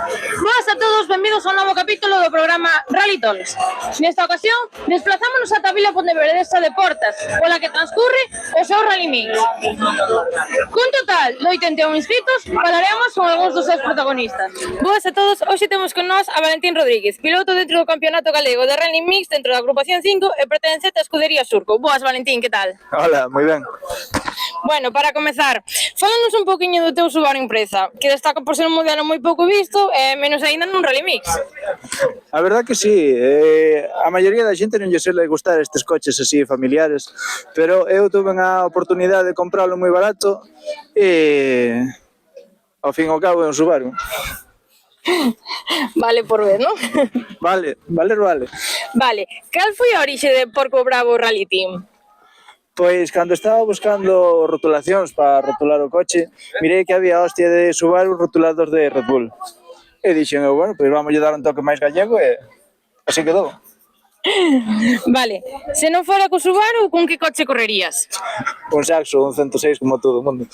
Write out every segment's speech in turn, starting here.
Boas a todos, benvidos a un novo capítulo do programa Rally Talks. Nesta ocasión, desplazámonos ata a Vila Pontevedresa de Portas, pola que transcurre o seu Rally Mix. Cun total de 81 inscritos, falaremos con algúns dos seus protagonistas. Boas a todos, hoxe temos con nós a Valentín Rodríguez, piloto dentro do Campeonato Galego de Rally Mix dentro da agrupación 5 e pertencente á escudería Surco. Boas, Valentín, que tal? Hola, moi ben. Bueno, para comezar, fálanos un poquinho do teu Subaru Impreza, que destaca por ser un modelo moi pouco visto e menos aínda nun Rally Mix. A verdad que sí, a maioría da xente non lle suele gustar estes coches así familiares, pero eu tuve a oportunidade de compralo moi barato e ao fin e ao cabo é un Subaru. Vale por ver, non? Vale. Vale, cal foi a orixe de Porco Bravo Rally Team? Pois cando estaba buscando rotulacións para rotular o coche, mirei que había hostia de Subaru rotulados de Red Bull. E dixen, bueno, pois vamos a dar un toque máis gallego e así quedou. Vale, se non fora co Subaru, con que coche correrías? Un Saxo, un 106 como todo o mundo.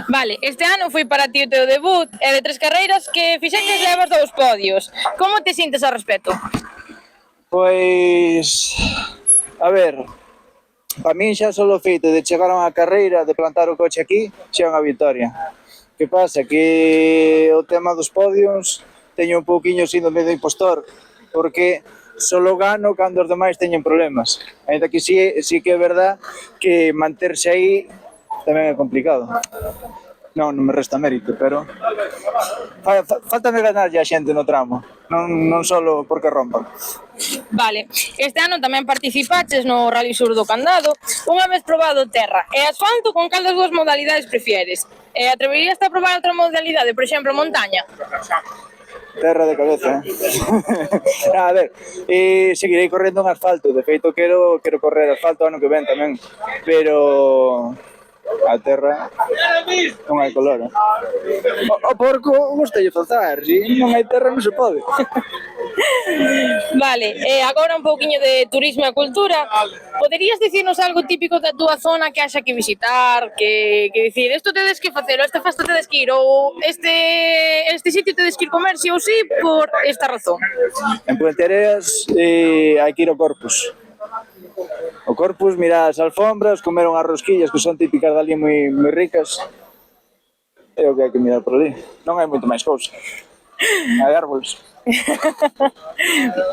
Vale, este ano foi para ti o teu debut e de 3 carreiras que fixeches levas 2 podios. Como te sintes ao respecto? Pois, a ver, para min xa só o feito de chegar a unha carreira, de plantar o coche aquí, xa é unha vitoria. Que pasa? Que o tema dos podios teño un pouquiño síndrome do impostor, porque solo gano cando os demais teñen problemas. Ainda que sí que é verdad que manterse aí tamén é complicado. Non me resta mérito, pero faltame ganarlle a xente no tramo, non solo porque rompan. Vale, este ano tamén participaches no Rally Sur do Candado, unha vez probado terra e asfalto, con cal das dúas modalidades prefieres? Atreverías a probar outra modalidade, por exemplo, montaña? Terra de cabeza, A ver, seguirei correndo en asfalto, de feito quero correr asfalto ano que ven tamén, pero a terra non hai color, O porco gostei de faltar, se non hai terra non se pode. Vale, agora un pouquiño de turismo e cultura. Poderías dicirnos algo típico da túa zona que haxa que visitar, que dicir, isto tedes que facer, ou este festa tedes que ir, ou este sitio tedes que ir comer, si ou si, por esta razón? En Puenteareas hai que ir ao Corpus. O Corpus, mira as alfombras, comer unhas rosquillas que son típicas dali moi ricas. É o que hai que mirar por ali. Non hai moito máis cousa. Hai árboles.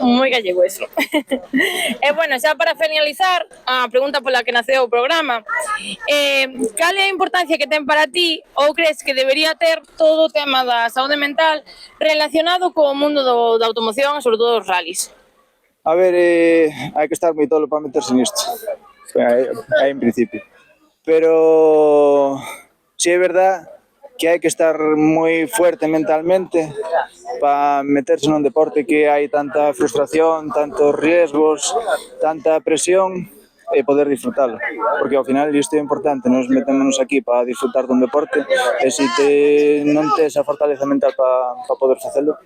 Moi gallego eso. E bueno, xa para finalizar, a pregunta pola que naceu o programa, cal é a importancia que ten para ti ou crees que debería ter todo o tema da saúde mental relacionado co mundo da automoción e sobre todo os rallies? A ver, hai que estar moi tolo para meterse nisto. Hai en principio. Pero si é verdad que hai que estar moi fuerte mentalmente para meterse nun deporte que hai tanta frustración, tantos riesgos, tanta presión e poder disfrutalo. Porque ao final isto é importante, nos metémonos aquí para disfrutar dun deporte e se non tes a fortaleza mental para poder facelo.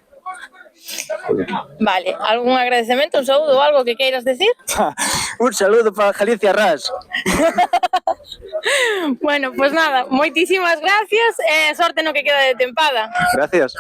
Vale, algún agradecemento, un saúdo ou algo que queiras decir? Un saludo para Galicia Ras. Bueno, pues nada, moitísimas gracias e sorte no que queda de tempada. Gracias.